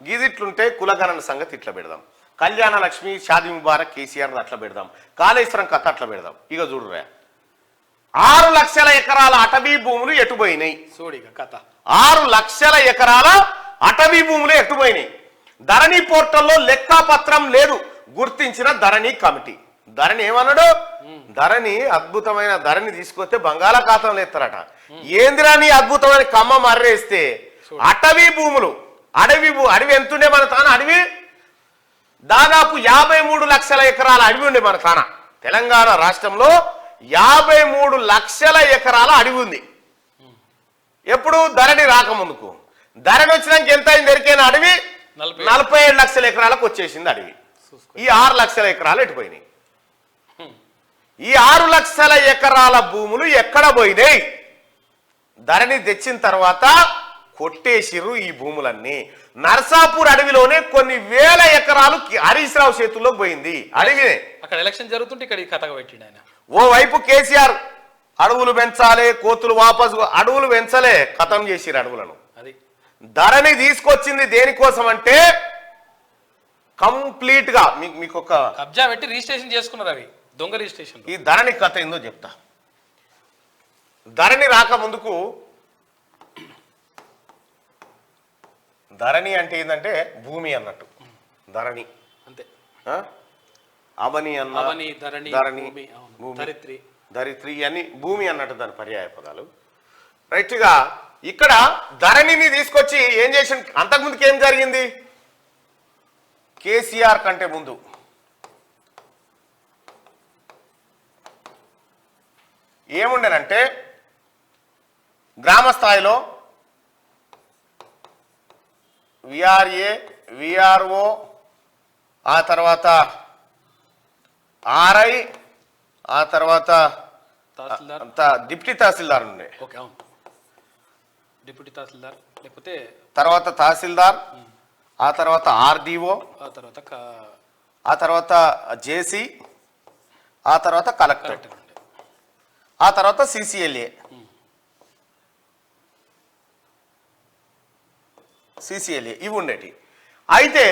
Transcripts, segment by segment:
గిదిట్లుంటే కులగణన సంగతి ఇట్లా పెడదాం, కళ్యాణ లక్ష్మి షాదీ ముబారక్ కేసీఆర్ అట్లా పెడదాం, కాళేశ్వరం కథ అట్లా పెడదాం. ఇక చూడురా 6 లక్షల ఎకరాల అటవీ భూములు ఎటుపోయినాయి. కథ 6 లక్షల ఎకరాల అటవీ భూములు ఎటుపోయినాయి. ధరణి పోర్టల్లో లెక్కాపత్రం లేదు, గుర్తించిన ధరణి కమిటీ. ధరణి ఏమన్నాడు? ధరణి అద్భుతమైన ధరణి తీసుకొస్తే బంగాళాఖాతంలో ఎత్తారట. ఏందిరాని అద్భుతమైన కమ్మ మర్రేస్తే అటవీ భూములు, అడవి ఎంతుండే మన తాన? అడవి దాదాపు 53 లక్షల ఎకరాల అడవి ఉండే మన తాన. తెలంగాణ రాష్ట్రంలో 53 లక్షల ఎకరాల అడవి ఉంది. ఎప్పుడు? ధరణి రాకముందుకు. ధరణి వచ్చినాక ఎంత అయింది? దొరికిన అడవి 47 లక్షల ఎకరాలకు వచ్చేసింది అడవి. ఈ 6 లక్షల ఎకరాలు ఎటుపోయినాయి? ఈ 6 లక్షల ఎకరాల భూములు ఎక్కడ పోయినాయి? ధరణి తెచ్చిన తర్వాత కొట్టేసిర్రు ఈ భూములన్నీ. నర్సాపూర్ అడవిలోనే కొన్ని వేల ఎకరాలు హరీష్ రావు చేతుల్లోకి పోయింది. అడవినే అక్కడ ఎలక్షన్ జరుగుతుంటే ఇక్కడ కథగా పెట్టిండు ఆయన. ఓవైపు కేసీఆర్ అడవులు పెంచాలే, కోతులు వాపసు, అడవులు పెంచలే, ఖతం చేసిరు అడవులను. అది ధరణి తీసుకొచ్చింది దేనికోసం అంటే కంప్లీట్ గా మీకు ఒక కబ్జా పెట్టి రిజిస్ట్రేషన్ చేసుకున్నారు. అవి దొంగ రిజిస్ట్రేషన్. ఈ ధరణి కథ ఏందో చెప్తా. ధరణి రాకముందుకు ధరణి అంటే ఏంటంటే భూమి అన్నట్టు. ధరణి అంతే. అవని అన్న, ధరణి, ధరిత్రి అని భూమి అన్నట్టు దాని పర్యాయ పదాలు. రైట్గా ఇక్కడ ధరణిని తీసుకొచ్చి ఏం చేసి, అంతకుముందుకు ఏం జరిగింది? కేసీఆర్ కంటే ముందు ఏముండేనంటే గ్రామ స్థాయిలో విఆర్ఏ, విఆర్ఓ, ఆ తర్వాత ఆర్ఐ, ఆ తర్వాత డిప్యూటీ తహసీల్దార్ ఉండే. డిప్యూటీ తహసీల్దార్ లేకపోతే తర్వాత తహసీల్దార్, ఆ తర్వాత ఆర్డీఓ, ఆ తర్వాత జేసీ, ఆ తర్వాత కలెక్టర్, ఆ తర్వాత సిసిఎల్ఏ. ఇవి ఉండేటి. అయితే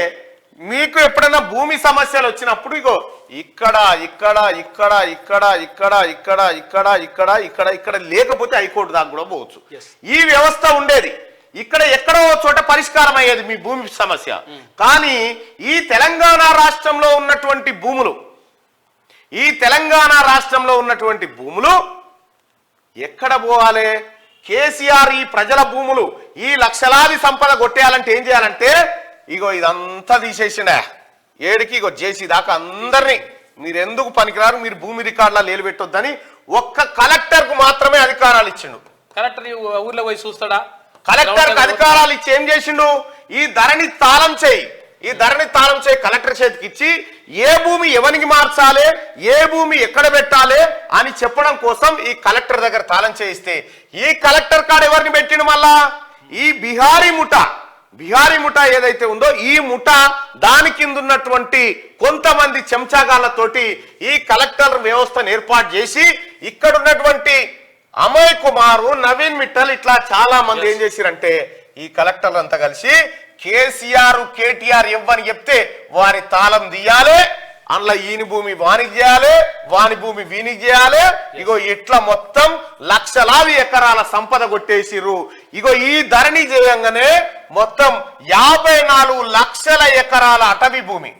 మీకు ఎప్పుడైనా భూమి సమస్యలు వచ్చినప్పుడు ఇగో ఇక్కడ ఇక్కడ ఇక్కడ ఇక్కడ ఇక్కడ ఇక్కడ ఇక్కడ ఇక్కడ ఇక్కడ ఇక్కడ లేకపోతే హైకోర్టు దాకా కూడా పోవచ్చు. ఈ వ్యవస్థ ఉండేది. ఇక్కడ ఎక్కడో చోట పరిష్కారం అయ్యేది మీ భూమి సమస్య. కానీ ఈ తెలంగాణ రాష్ట్రంలో ఉన్నటువంటి భూములు ఎక్కడ పోవాలి? కేసీఆర్ ఈ ప్రజల భూములు, ఈ లక్షలాది సంపద కొట్టేయాలంటే ఏం చేయాలంటే ఇగో ఇదంతా తీసేసిండా ఏడికి, ఇగో జేసీ దాకా అందరినీ మీరెందుకు పనికిరారు, మీరు భూమి రికార్డులా లేలు పెట్టొద్దని ఒక్క కలెక్టర్ కు మాత్రమే అధికారాలు ఇచ్చిండు. కలెక్టర్ ఊర్లో పోయి చూస్తాడా? కలెక్టర్ కు అధికారాలు ఇచ్చి ఏం చేసిండు? ఈ ధరణి తాళం చేయి కలెక్టర్ చేతికి ఇచ్చి ఏ భూమి ఎవరికి మార్చాలి, ఏ భూమి ఎక్కడ పెట్టాలి అని చెప్పడం కోసం ఈ కలెక్టర్ దగ్గర తాళం చేయిస్తే ఈ కలెక్టర్ కాడ ఎవరిని పెట్టిండు? మళ్ళా ఈ బిహారీ ముఠా ఏదైతే ఉందో ఈ ముఠా దాని కింద ఉన్నటువంటి కొంతమంది చెంచాగాళ్లతోటి ఈ కలెక్టర్ వ్యవస్థను ఏర్పాటు చేసి ఇక్కడ ఉన్నటువంటి అమయ్ కుమారు, నవీన్ మిట్టల్ ఇట్లా చాలా మంది ఏం చేసిరంటే ఈ కలెక్టర్లు అంతా కలిసి కేసీఆర్, కేటీఆర్ ఇవ్వని చెప్తే వారి తాళం తీయాలి, అందులో ఈయన భూమి వానికి చేయాలి, వాని భూమి వీనికి చేయాలి. ఇగో ఇట్లా మొత్తం లక్షలాది ఎకరాల సంపద కొట్టేసిర్రు. ఇగో ఈ ధరణి చేయంగానే మొత్తం 54 లక్షల ఎకరాల అటవీ భూమి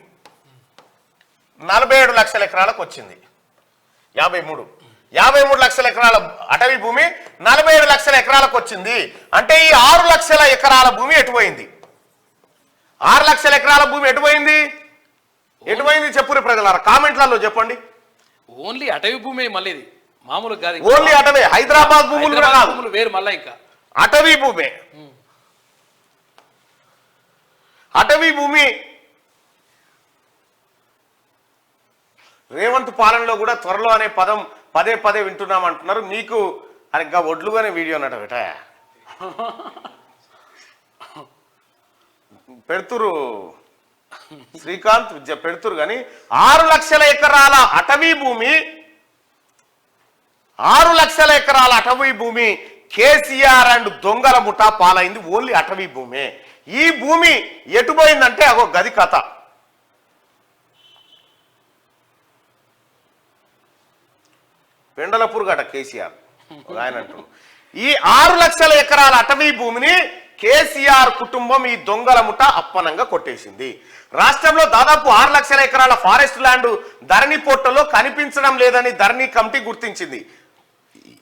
47 లక్షల ఎకరాలకు వచ్చింది. 53 లక్షల ఎకరాల అటవీ భూమి 47 లక్షల ఎకరాలకు వచ్చింది. అంటే ఈ 6 లక్షల ఎకరాల భూమి ఎటుపోయింది? 6 లక్షల ఎకరాల భూమి ఎటుపోయింది చెప్పురు ప్రజలారా, కామెంట్లలో చెప్పండి. ఓన్లీ అటవీ భూమి, మళ్ళీ మామూలు కాదు, ఓన్లీ అటవీ. హైదరాబాద్ భూములు వేరు, మళ్ళీ ఇంకా అటవీ భూమి. రేవంత్ పాలనలో కూడా త్వరలో అనే పదం పదే పదే వింటున్నామంటున్నారు. మీకు ఇంకా ఒడ్లుగానే వీడియో అన్నట్టు బేట పెడుతురు, శ్రీకాంత్ పెడుతురు. కానీ 6 లక్షల ఎకరాల అటవీ భూమి, 6 లక్షల ఎకరాల అటవీ భూమి కేసీఆర్ అండ్ దొంగల ముఠా పాలైంది ఓన్లీ అటవీ భూమే. ఈ భూమి ఎటుపోయిందంటే అగో గది కథ. పెండలపూర్ గట కేసీఆర్ ఆయన అంటున్నాడు. ఈ 6 లక్షల ఎకరాల అటవీ భూమిని కేసీఆర్ కుటుంబం ఈ దొంగల ముఠ అప్పనంగా కొట్టేసింది. రాష్ట్రంలో దాదాపు 6 లక్షల ఎకరాల ఫారెస్ట్ ల్యాండ్ ధరణి పోర్టల్లో కనిపించడం లేదని ధరణి కమిటీ గుర్తించింది.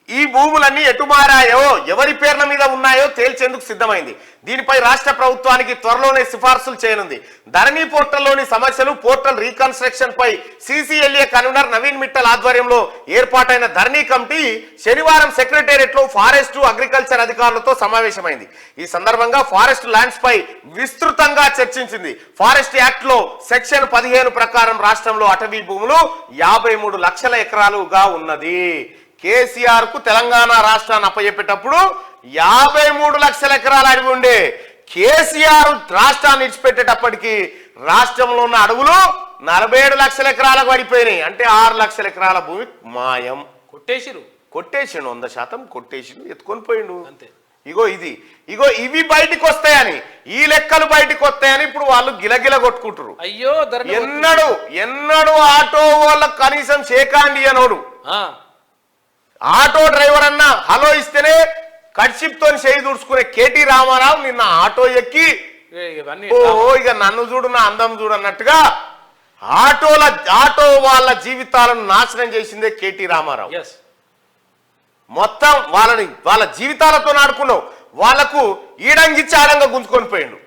ఈ భూములన్నీ ఎటు మారాయో ఎవరి పేర్ల మీద ఉన్నాయో తేల్చేందుకు సిద్ధమైంది. దీనిపై రాష్ట్ర ప్రభుత్వానికి త్వరలోనే సిఫార్సులు చేయనుంది. ధరణి పోర్టల్లోని సమస్యలు, పోర్టల్ రీకన్స్ట్రక్షన్ పై CCLA కన్వీనర్ నవీన్ మిట్టల్ ఆధ్వర్యంలో ఏర్పాటైన ధరణి కమిటీ శనివారం సెక్రటేరియట్ లో ఫారెస్ట్, అగ్రికల్చర్ అధికారులతో సమావేశమైంది. ఈ సందర్భంగా ఫారెస్ట్ ల్యాండ్స్ పై విస్తృతంగా చర్చించింది. ఫారెస్ట్ యాక్ట్ లో సెక్షన్ 15 ప్రకారం రాష్ట్రంలో అటవీ భూములు 53 లక్షల ఎకరాలుగా ఉన్నది. కేసీఆర్ కు తెలంగాణ రాష్ట్రాన్ని అప్పచెప్పేటప్పుడు 53 లక్షల ఎకరాల అడవి ఉండే. కేసీఆర్ రాష్ట్రాన్ని ఇచ్చిపెట్టేటప్పటికి రాష్ట్రంలో ఉన్న అడవులు 47 లక్షల ఎకరాలకు పడిపోయినాయి. అంటే 6 లక్షల ఎకరాల భూమి మాయం. కొట్టేసిరు, 100% కొట్టేసిండు, ఎత్తుకొని పోయిండు అంతే. ఇగో ఇవి బయటికి వస్తాయని, ఈ లెక్కలు బయటికి వస్తాయని ఇప్పుడు వాళ్ళు గిలగిల కొట్టుకుంటారు. అయ్యో ఎన్నడు ఆటో వాళ్ళకు కనీసం షేకాండి అనోడు. ఆటో డ్రైవర్ అన్న హలో ఇస్తేనే కడ్షిప్ తో చేయి దూడ్చుకునే కేటీ రామారావు నిన్న ఆటో ఎక్కి ఇక నన్ను చూడు నా అందం చూడు అన్నట్టుగా ఆటో వాళ్ళ జీవితాలను నాశనం చేసిందే కేటీ రామారావు. మొత్తం వాళ్ళ జీవితాలతో ఆడుకున్నావు. వాళ్లకు ఈడంగిచ్చి ఆడంగా గుంజుకొని పోయిండు.